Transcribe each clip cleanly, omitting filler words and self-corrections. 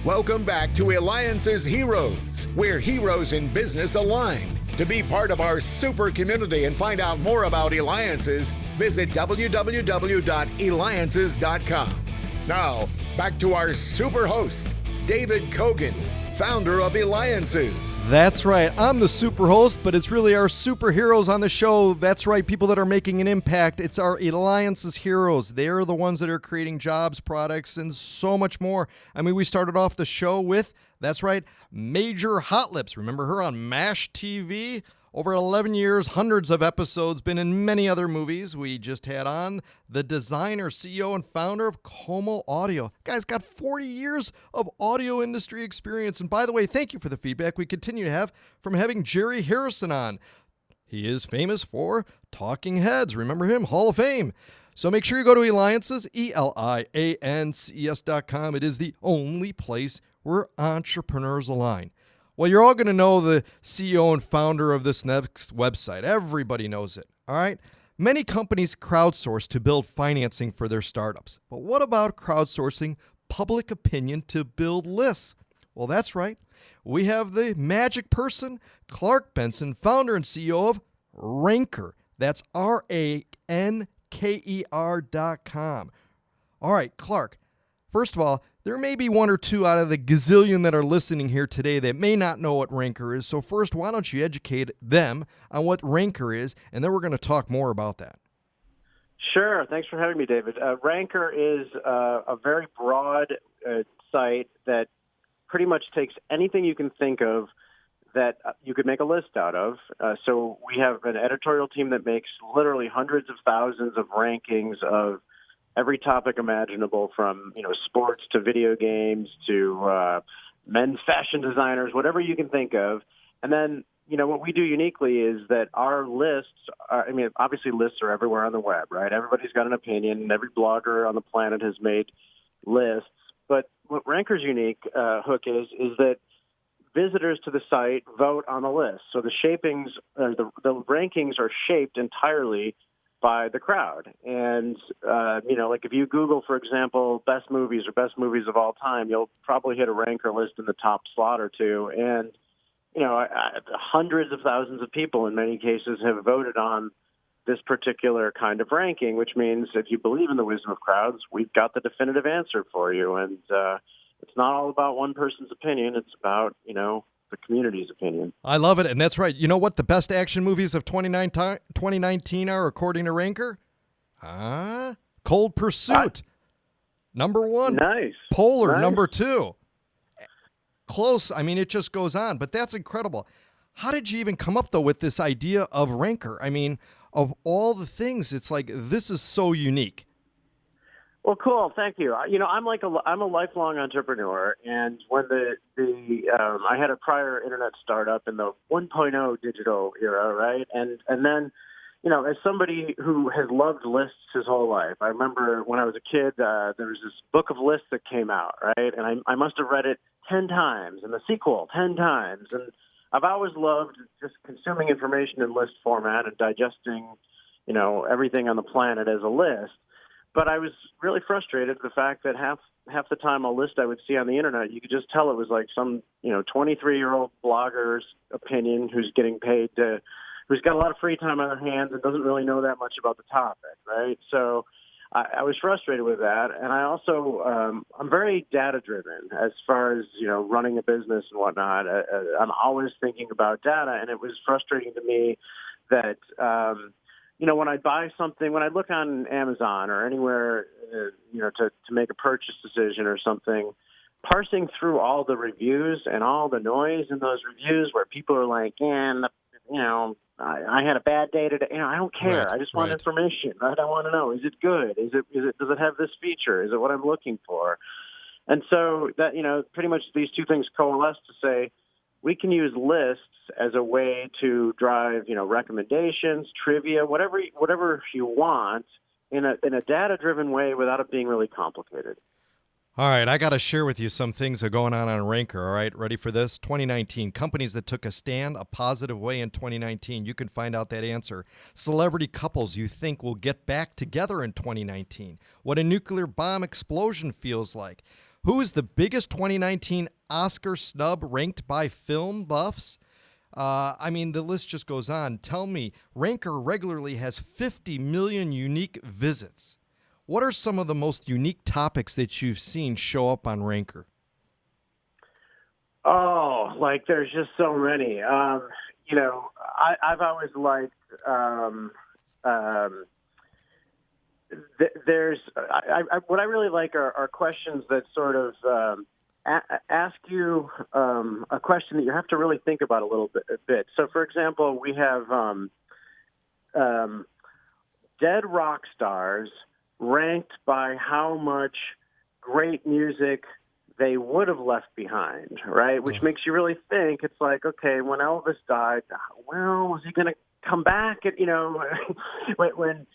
Welcome back to Eliances Heroes, where heroes in business align. To be part of our super community and find out more about Eliances, visit www.Eliances.com. Now, back to our super host, David Kogan, founder of Eliances. That's right. I'm the super host, but it's really our superheroes on the show. That's right. People that are making an impact. It's our Eliances heroes. They're the ones that are creating jobs, products, and so much more. I mean, we started off the show with, that's right, Major Hot Lips. Remember her on MASH TV? Over 11 years, hundreds of episodes, been in many other movies. We just had on the designer, CEO, and founder of Como Audio. Guy's got 40 years of audio industry experience. And by the way, thank you for the feedback we continue to have from having Jerry Harrison on. He is famous for Talking Heads. Remember him? Hall of Fame. So make sure you go to Eliances, Eliances.com. It is the only place where entrepreneurs align. Well, you're all going to know the CEO and founder of this next website. Everybody knows it, all right? Many companies crowdsource to build financing for their startups. But what about crowdsourcing public opinion to build lists? Well, that's right. We have the magic person, Clark Benson, founder and CEO of Ranker. That's RANKER.com. All right, Clark, first of all, there may be one or two out of the gazillion that are listening here today that may not know what Ranker is. So first, why don't you educate them on what Ranker is, and then we're going to talk more about that. Sure. Thanks for having me, David. Ranker is a very broad site that pretty much takes anything you can think of that you could make a list out of. So we have an editorial team that makes literally hundreds of thousands of rankings of every topic imaginable, from sports to video games to men's fashion designers, whatever you can think of. And then what we do uniquely is that our lists are, obviously lists are everywhere on the web, right? Everybody's got an opinion, and every blogger on the planet has made lists. But what Ranker's unique hook is that visitors to the site vote on the list. So the the rankings are shaped entirely by the crowd. And, like if you Google, for example, best movies or best movies of all time, you'll probably hit a Ranker list in the top slot or two. And, hundreds of thousands of people in many cases have voted on this particular kind of ranking, which means if you believe in the wisdom of crowds, we've got the definitive answer for you. And it's not all about one person's opinion. It's about, the community's opinion. I love it, and that's right. You know what the best action movies of 2019 are, according to Ranker? Cold Pursuit, number one. Nice. Polar, nice. Number two. Close. It just goes on, but that's incredible. How did you even come up, though, with this idea of Ranker? Of all the things, it's like, this is so unique. Well, cool. Thank you. I'm a lifelong entrepreneur, and when I had a prior internet startup in the 1.0 digital era, right? And then, as somebody who has loved lists his whole life, I remember when I was a kid, there was this book of lists that came out, right? And I must have read it 10 times, and the sequel 10 times, and I've always loved just consuming information in list format and digesting, everything on the planet as a list. But I was really frustrated at the fact that half the time a list I would see on the internet, you could just tell it was like some 23-year-old blogger's opinion who's getting paid who's got a lot of free time on their hands and doesn't really know that much about the topic, right? So I was frustrated with that, and I also I'm very data driven as far as running a business and whatnot. I'm always thinking about data, and it was frustrating to me that. When I buy something, when I look on Amazon or anywhere, to make a purchase decision or something, parsing through all the reviews and all the noise in those reviews where people are like, I had a bad day today. I don't care. Right, I just want right. information, right? I want to know, is it good? Does it have this feature? Is it what I'm looking for? And so that, pretty much these two things coalesce to say, we can use lists as a way to drive, recommendations, trivia, whatever you want in a data-driven way without it being really complicated. All right, I got to share with you some things that are going on Ranker, all right? Ready for this? 2019, companies that took a stand a positive way in 2019. You can find out that answer. Celebrity couples you think will get back together in 2019. What a nuclear bomb explosion feels like. Who is the biggest 2019 Oscar snub ranked by film buffs? I mean, the list just goes on. Tell me, Ranker regularly has 50 million unique visits. What are some of the most unique topics that you've seen show up on Ranker? Oh, like there's just so many. I've always liked. What I really like are questions that sort of ask you a question that you have to really think about a bit. So, for example, we have dead rock stars ranked by how much great music they would have left behind, right? Which makes you really think. It's like, okay, when Elvis died, well, was he going to come back? When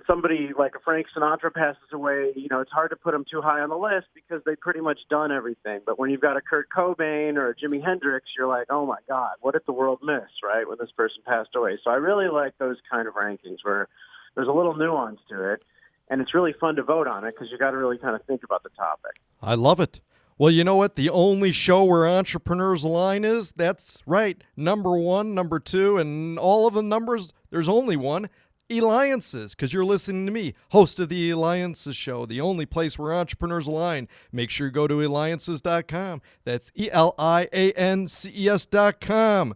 somebody like a Frank Sinatra passes away, it's hard to put them too high on the list because they've pretty much done everything. But when you've got a Kurt Cobain or a Jimi Hendrix, you're like, oh my God, what did the world miss, right? When this person passed away. So I really like those kind of rankings where there's a little nuance to it. And it's really fun to vote on it because you got to really kind of think about the topic. I love it. Well, you know what? The only show where entrepreneurs align is, that's right, number 1, number 2, and all of the numbers, there's only one, Eliances, because you're listening to me, host of the Eliances Show, the only place where entrepreneurs align. Make sure you go to Eliances.com. That's Eliances.com.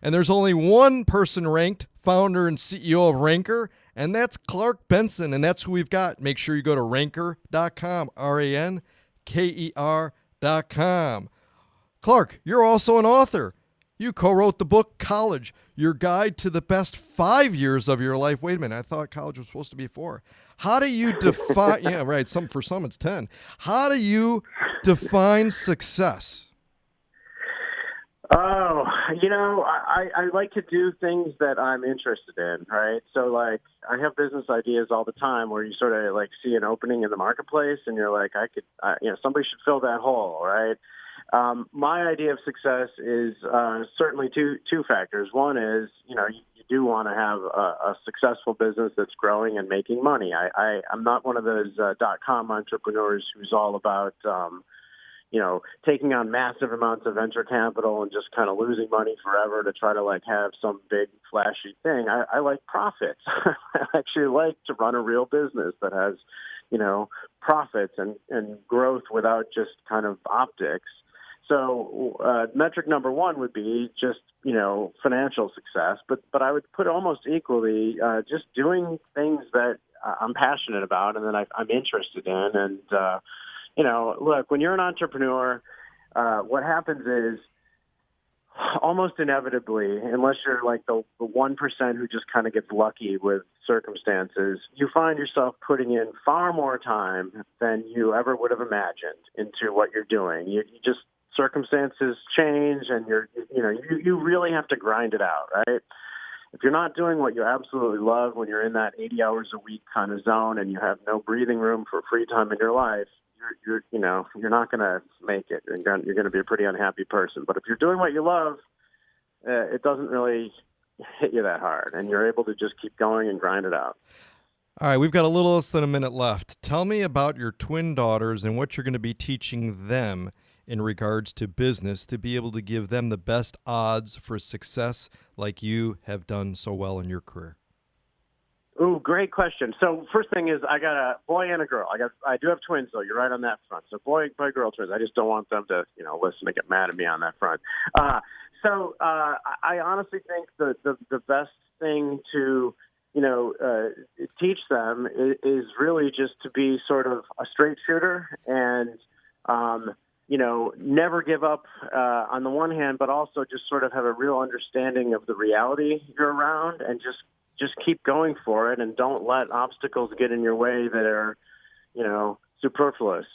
And there's only one person ranked, founder and CEO of Ranker, and that's Clark Benson, and that's who we've got. Make sure you go to Ranker.com, Ranker.com. Clark, you're also an author. You co-wrote the book College, Your Guide to the Best 5 Years of Your Life. Wait a minute, I thought college was supposed to be 4. How do you define, yeah, right, for some it's 10. How do you define success? Oh, I like to do things that I'm interested in, right? So, like, I have business ideas all the time where you sort of, like, see an opening in the marketplace and you're like, somebody should fill that hole, right? My idea of success is certainly two factors. One is, you do want to have a successful business that's growing and making money. I'm not one of those .com entrepreneurs who's all about taking on massive amounts of venture capital and just kind of losing money forever to try to like have some big flashy thing. I like profits. I actually like to run a real business that has, profits and growth without just kind of optics. So metric number 1 would be just, financial success. But I would put almost equally just doing things that I'm passionate about and that I'm interested in. And, look, when you're an entrepreneur, what happens is almost inevitably, unless you're like the 1% who just kind of gets lucky with circumstances, you find yourself putting in far more time than you ever would have imagined into what you're doing. You just circumstances change, and you really have to grind it out, right? If you're not doing what you absolutely love when you're in that 80 hours a week kind of zone and you have no breathing room for free time in your life, you're not going to make it. You're going to be a pretty unhappy person. But if you're doing what you love, it doesn't really hit you that hard, and you're able to just keep going and grind it out. All right, we've got a little less than a minute left. Tell me about your twin daughters and what you're going to be teaching them in regards to business to be able to give them the best odds for success like you have done so well in your career. Ooh, great question. So first thing is I got a boy and a girl. I do have twins, though. You're right on that front. So boy, girl twins. I just don't want them to, listen and get mad at me on that front. I honestly think the best thing to, teach them is really just to be sort of a straight shooter and, never give up on the one hand, but also just sort of have a real understanding of the reality you're around and just keep going for it and don't let obstacles get in your way that are, superfluous.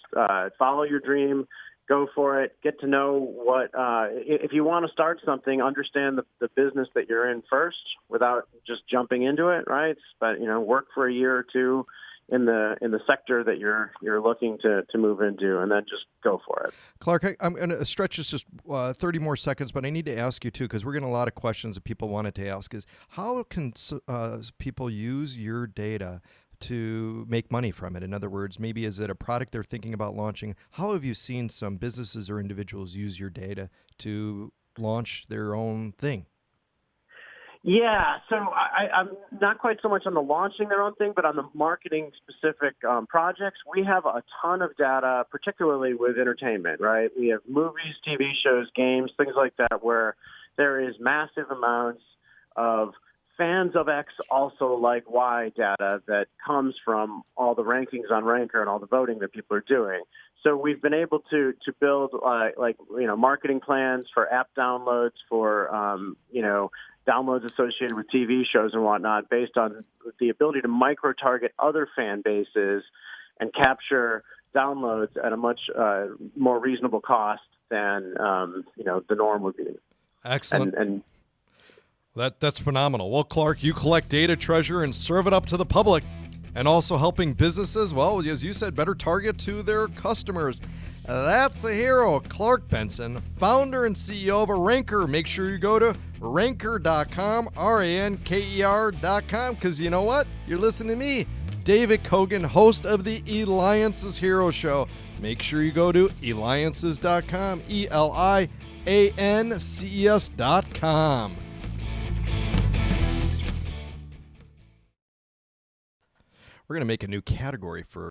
Follow your dream, go for it, get to know what, if you want to start something, understand the business that you're in first without just jumping into it, right? But, work for a year or two in the sector that you're looking to move into, and then just go for it. Clark, I'm going to stretch this just 30 more seconds, but I need to ask you too, because we're getting a lot of questions that people wanted to ask, is how can people use your data to make money from it? In other words, maybe is it a product they're thinking about launching? How have you seen some businesses or individuals use your data to launch their own thing? Yeah, so I'm not quite so much on the launching their own thing, but on the marketing specific projects, we have a ton of data, particularly with entertainment, right? We have movies, TV shows, games, things like that, where there is massive amounts of fans of X also like Y data that comes from all the rankings on Ranker and all the voting that people are doing. So we've been able to build marketing plans for app downloads, for downloads associated with TV shows and whatnot, based on the ability to micro-target other fan bases and capture downloads at a much more reasonable cost than the norm would be. Excellent. And that's phenomenal. Well, Clark, you collect data, treasure, and serve it up to the public, and also helping businesses, well, as you said, better target to their customers. That's a hero, Clark Benson, founder and CEO of Ranker. Make sure you go to Ranker.com, Ranker.com, because you know what? You're listening to me, David Kogan, host of the Eliances Hero Show. Make sure you go to Eliances.com, Eliances.com. We're going to make a new category for